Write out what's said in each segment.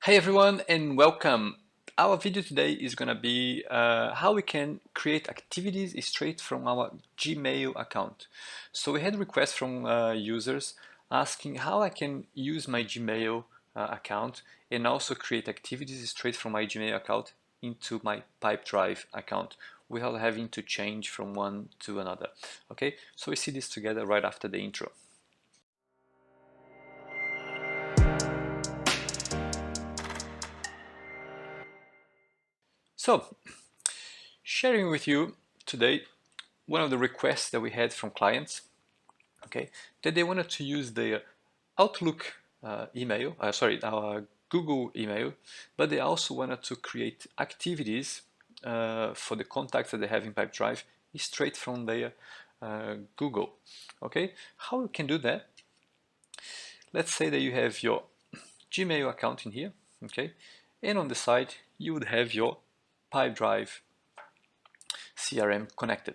Hey everyone and welcome. Our video today is gonna be how we can create activities straight from our Gmail account. So we had requests from users asking how I can use my Gmail account and also create activities straight from my Gmail account into my Pipedrive account without having to change from one to another. Okay, so we see this together right after the intro. So, sharing with you today one of the requests that we had from clients, okay, that they wanted to use their Outlook email, our Google email, but they also wanted to create activities for the contacts that they have in Pipedrive straight from their Google. Okay, how we can do that? Let's say that you have your Gmail account in here, okay, and on the side you would have your Pipedrive CRM connected.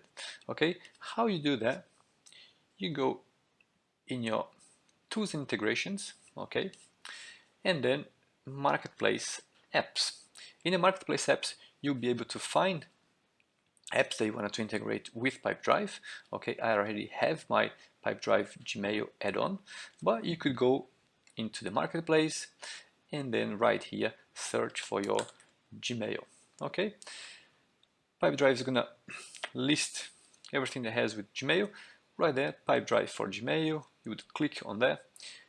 Okay, how you do that? You go in your tools and integrations, okay, and then marketplace apps. In the marketplace apps, you'll be able to find apps that you want to integrate with Pipedrive. Okay, I already have my Pipedrive Gmail add-on, but you could go into the marketplace and then right here search for your Gmail. Okay, Pipedrive is gonna list everything that has with Gmail. Right there, Pipedrive for Gmail, you would click on that,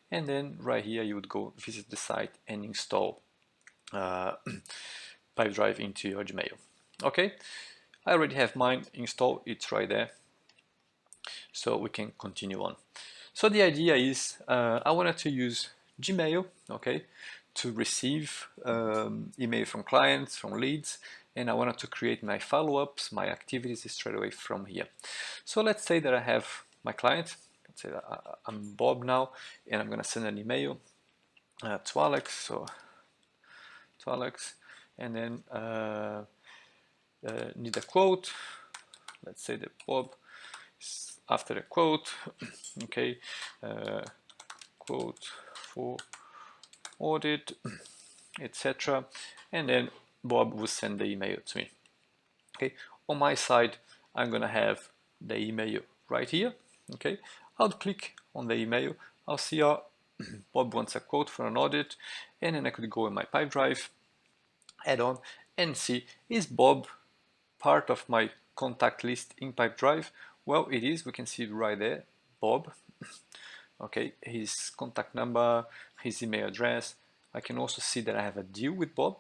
and then right here you would go visit the site and install Pipedrive into your Gmail. Okay, I already have mine installed, it's right there, so we can continue on. So the idea is I wanted to use Gmail, okay, to receive email from clients, from leads, and I wanted to create my follow-ups, my activities straight away from here. So let's say that I have my client, let's say that I'm Bob now, and I'm gonna send an email to Alex, so to Alex, and then need a quote. Let's say that Bob is after the quote, okay, quote for audit, etc. And then Bob will send the email to me. Okay, on my side, I'm gonna have the email right here. Okay, I'll click on the email. I'll see Bob wants a quote for an audit, and then I could go in my Pipedrive add-on and see, is Bob part of my contact list in Pipedrive? Well, it is. We can see it right there, Bob. Okay, his contact number, his email address. I can also see that I have a deal with Bob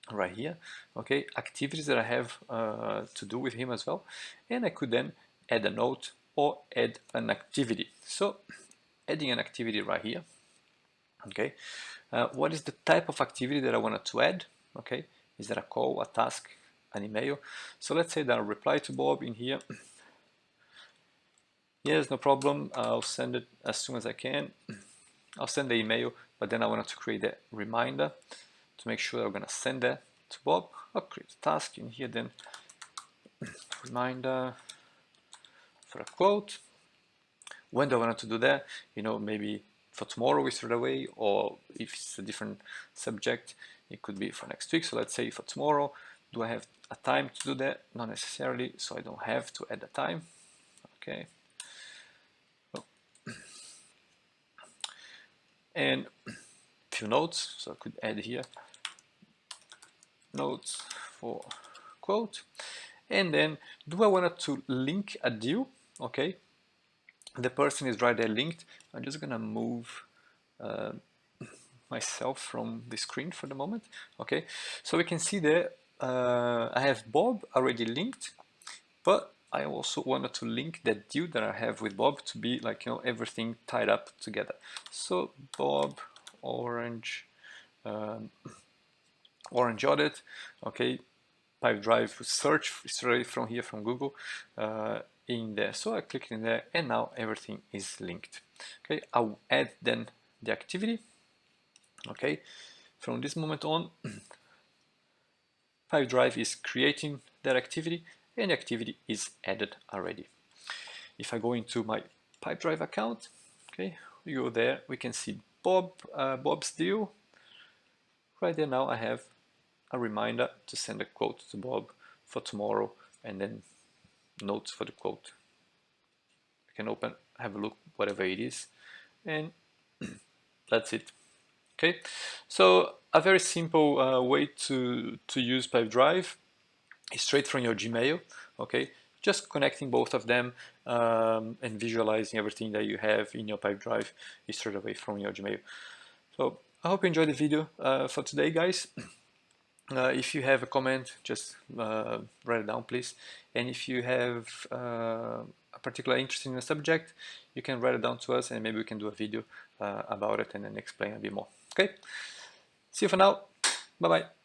right here. Okay, activities that I have to do with him as well, and I could then add a note or add an activity. So adding an activity right here. Okay, what is the type of activity that I wanted to add? Okay, is that a call, a task, an email? So let's say that I'll reply to Bob in here. Yes, no problem, I'll send it as soon as I can. I'll send the email, but then I wanted to create a reminder to make sure that I'm gonna send that to Bob. I'll create a task in here then, reminder for a quote. When do I want to do that? You know, maybe for tomorrow we straight away, or if it's a different subject, it could be for next week. So let's say for tomorrow, do I have a time to do that? Not necessarily, so I don't have to add a time. Okay. And a few notes, so I could add here notes for quote. And then do I want to link a deal? Okay, the person is right there linked. I'm just gonna move myself from the screen for the moment. Okay, so we can see there I have Bob already linked, but I also wanted to link that deal that I have with Bob to be like, you know, everything tied up together. So Bob orange orange audit, okay, Pipedrive search straight from here from Google in there. So I click in there and now everything is linked. Okay, I'll add then the activity. Okay, from this moment on, Pipedrive is creating that activity and the activity is added already. If I go into my Pipedrive account, okay, we go there, we can see Bob's deal. right there now I have a reminder to send a quote to Bob for tomorrow, and then notes for the quote. I can open, have a look, whatever it is, and that's it. Okay, so a very simple way to use Pipedrive is straight from your Gmail. Okay, just connecting both of them and visualizing everything that you have in your Pipedrive is straight away from your Gmail. So I hope you enjoyed the video for today, guys. If you have a comment, just write it down, please. And if you have a particular interest in the subject, you can write it down to us, and maybe we can do a video about it and then explain a bit more. Okay? See you for now. Bye-bye.